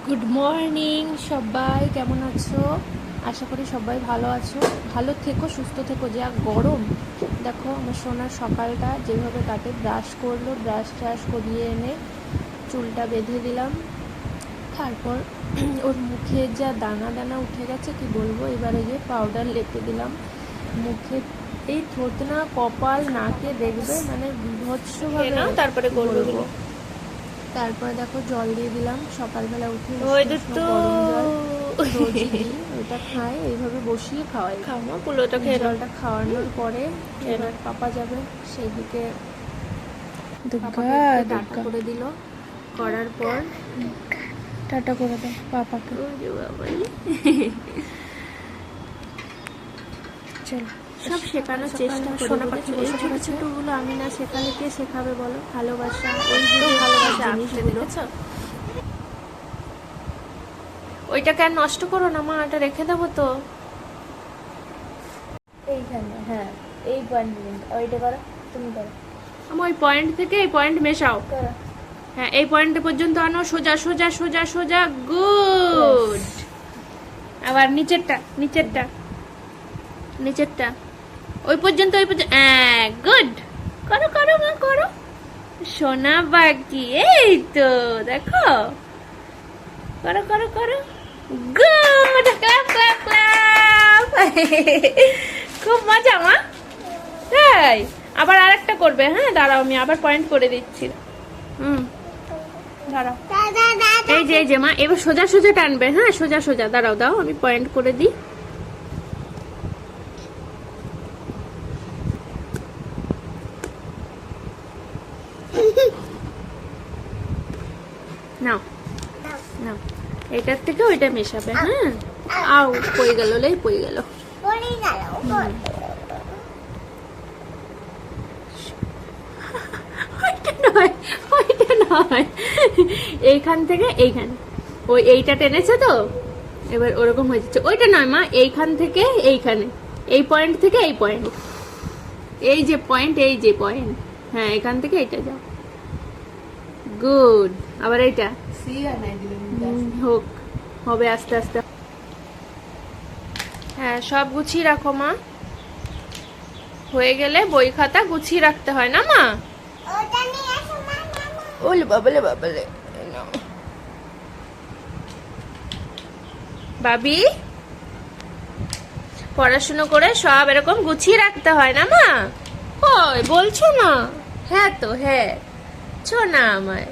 Good morning সবাই, কেমন আছো? আশা করি সবাই ভালো আছো। ভালো থেকো, সুস্থ থেকো। যা গরম দেখো, আমার সোনার সকালটা যেভাবে কাটে। ব্রাশ করলো, ব্রাশ ট্রাশ করিয়ে এনে চুলটা বেঁধে দিলাম। তারপর ওর মুখে যা দানা দানা উঠে গেছে কি বলবো। এবারে যে পাউডার লেপে দিলাম মুখে, এই থোতনা, কপাল, নাকে দেখবে মানে বিভৎসভাবে। তারপরে বলবো। তারপরে দেখো জল দিয়ে দিলাম সকালবেলা উঠে, গরম জল রোজই দিই। ওইটা খায়, এইভাবে বসিয়ে খাওয়াই। জলটা খাওয়ানোর পরে এবার পাপা যাবে, সেই দিকে টাটা করে দিল। করার পর টাটা করে দাও পাপাকে। চলো, সব শেখানোর চেষ্টা করি। ছোট ছোটগুলো আমি না শেখালে কে শেখাবে বলো? ভালোবাসা, এই যে ভালোবাসা জিনিসগুলো। ওইটাকে আর নষ্ট করো না মা, এটা রেখে দেবো তো এইখানে। হ্যাঁ, এই পয়েন্ট, ওইটা করো, তুমি করো। আমার ওই পয়েন্ট থেকে এই পয়েন্ট মেশাও। হ্যাঁ, এই পয়েন্ট পর্যন্ত আনো, সোজা সোজা সোজা সোজা। গুড। আবার নিচেরটা নিচেরটা নিচেরটা ওই পর্যন্ত, ওই পর্যন্ত। গুড। করো করো মা, করো। সোনা বাকি, এই তো দেখো। করো করো করো। গুড। Clap clap clap. খুব মজা মা। তাই আবার আরেকটা করবে? হ্যাঁ দাঁড়াও, আমি আবার পয়েন্ট করে দিচ্ছি। দাঁড়াও, এই যে মা, এবার সোজা সোজা টানবে। হ্যাঁ সোজা সোজা। দাঁড়াও, দাও আমি পয়েন্ট করে দিই। নাও নাও, এটার থেকে ওইটা মেশাবে। হ্যাঁ, আও পড়ে গেল, পড়ে গেল। ওইটা নয়, ওইটা নয়, এইখান থেকে এইখানে। ওই এইটা টেনেছে তো, এবার ওরকম হয়ে যাচ্ছে। ওইটা নয় মা, এইখান থেকে এইখানে, এই পয়েন্ট থেকে এই পয়েন্ট, এই যে পয়েন্ট, এই যে পয়েন্ট। হ্যাঁ, এখান থেকে এইটা যাও। গুড। আবার এইটা হোক, হবে আস্তে আস্তে। হ্যাঁ, সব গুছিয়ে রাখো মা। হয়ে গেলে বই খাতা গুছিয়ে রাখতে হয় না মা? ওলে বাবলে বাবলে। বাবি, পড়াশুনো করে সব এরকম গুছিয়ে রাখতে হয় না মা? ওই বলছো না? হ্যাঁ তো, হ্যাঁ ছো না আমায়।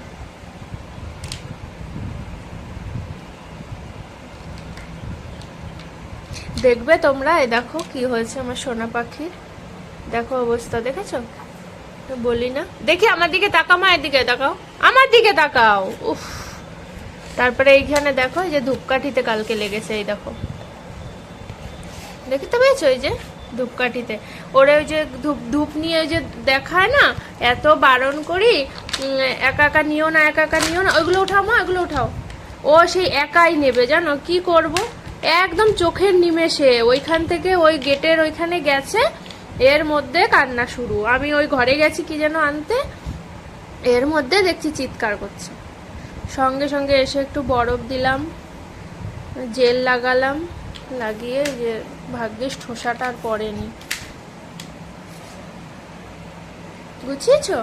দেখবে তোমরা, এই দেখো কি হয়েছে আমার সোনা পাখির। দেখো অবস্থা, দেখেছো? বলি না, দেখি আমার দিকে তাকাও মা, এদিকে তাকাও, আমার দিকে তাকাও। উফ। তারপরে এইখানে দেখো, এই যে ধূপকাঠিতে কালকে লেগেছে, এই দেখো, দেখতে পেয়েছো? এই যে ধূপকাঠিতে ওরে ওই যে ধূপ নিয়ে ওই যে দেখায় না, এত বারণ করি, একা একা নিও না, একা একা নিও না। ওইগুলো উঠাও মা, ওইগুলো উঠাও। ও সেই একাই নেবে, জানো কি করব, একদম চোখের নিমেষে ওইখান থেকে ওই গেটের ওইখানে গেছে, এর মধ্যে কান্না শুরু। আমি ওই ঘরে গেছি কি যেন আনতে, এর মধ্যে দেখছি চিৎকার করছে। সঙ্গে সঙ্গে এসে একটু বরফ দিলাম, জেল লাগালাম, লাগিয়ে যে ভাগ্যিস ঠোসাটা আর পড়েনি। গুছিয়েছো?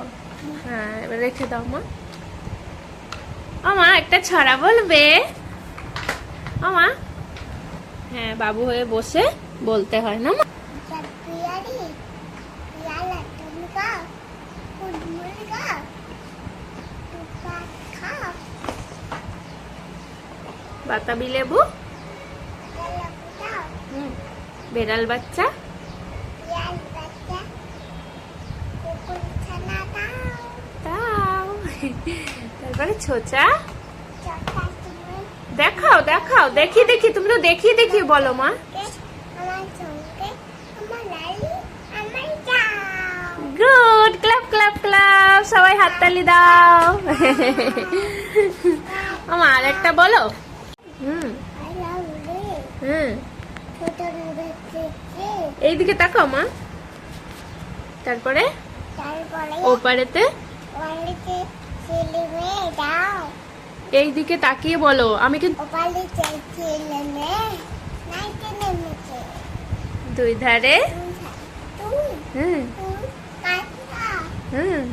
হ্যাঁ, এবার রেখে দাও মা। আমা একটা ছড়া বলবে? আমা, হ্যাঁ বাবু হয়ে বসে বলতে হয় না মা? বাতাবি লেবু, বেড়াল বাচ্চা, তারপরে ছোচা। দেখাও দেখাও, দেখি দেখি, তুমি তো দেখি দেখি বলো মা। গুড। ক্লাপ ক্লাপ ক্লাপ, সবাই হাততালি দাও। আমার আর একটা বলো। এইদিকে তাকাও মা। তারপরে ওপারেতে এই দিকে তাকিয়ে বলো, আমি কিন্তু দুই ধারে। হুম হুম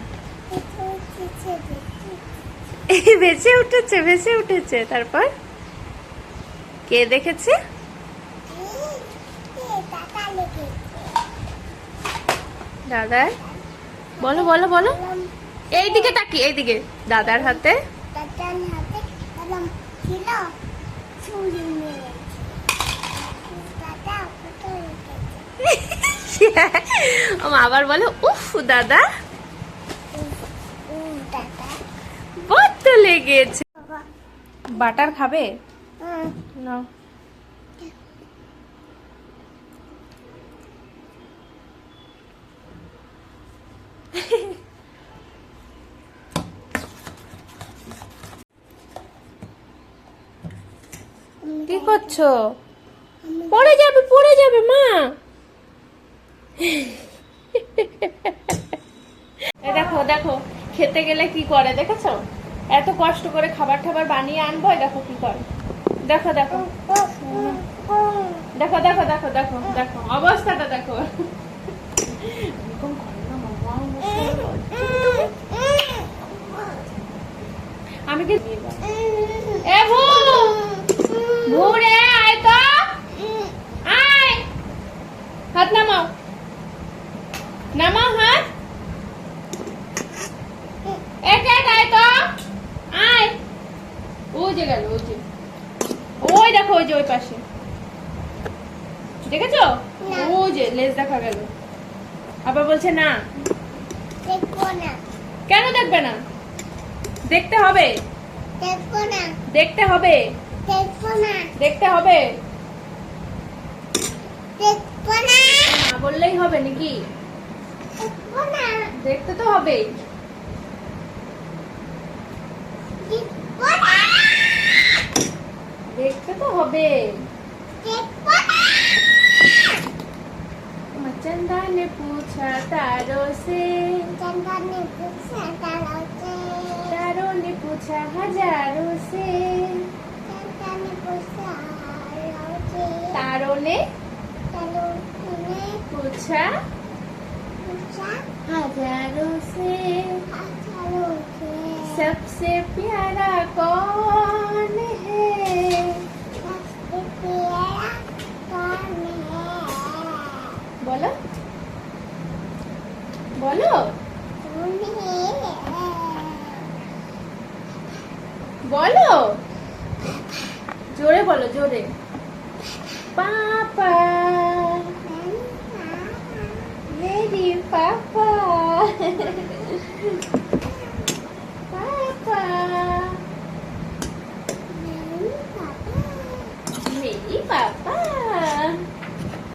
এই ভেসে উঠেছে, ভেসে উঠেছে। তারপর কে দেখেছে? দাদার। বলো বলো বলো, এই দিকে তাকিয়ে, এই দিকে। দাদার হাতে আবার বলো উফ দাদা কত লেগেছে। বাটার খাবে? নাও। কি করছো? পড়ে যাবে, পড়ে যাবে মা। দেখো দেখো, খেতে গেলে কি করে দেখেছো? এত কষ্ট করে খাবার টাবার বানিয়ে আনবো, দেখো কি করে। দেখো দেখো দেখো দেখো দেখো দেখো দেখো অবস্থাটা দেখো। আমি কি এ ভুরে আয় তো, আয়, হাত নামাও, নামাও হাত। এক এক আয় তো, আয়। ও যে গেল, ও যে, ওই দেখো, ওই যে ওই পাশে দেখেছো? ও যে লেজ দেখা গেল। আবার বলছে না, দেখবো না। কেন দেখবে না? দেখতে হবে, দেখবো না। দেখতে হবে, দেখবো না। দেখতে হবে, দেখবো না। না বললেই হবে নাকি? দেখবো না। দেখতে তো হবে, দেখবো না। দেখতে তো হবে, দেখবো না। चंदा ने पूछा तारों से, चंदा ने पूछा तारों से, तारों ने पूछा हजारों से, चंदा ने पूछा हजारों से, तारों ने पूछा हजारों से, सबसे प्यारा कौन है? सबसे प्यारा कौन है? बोलो बोलो बोलो, जोरे बोलो, जोरे। पापा, मेरी पापा।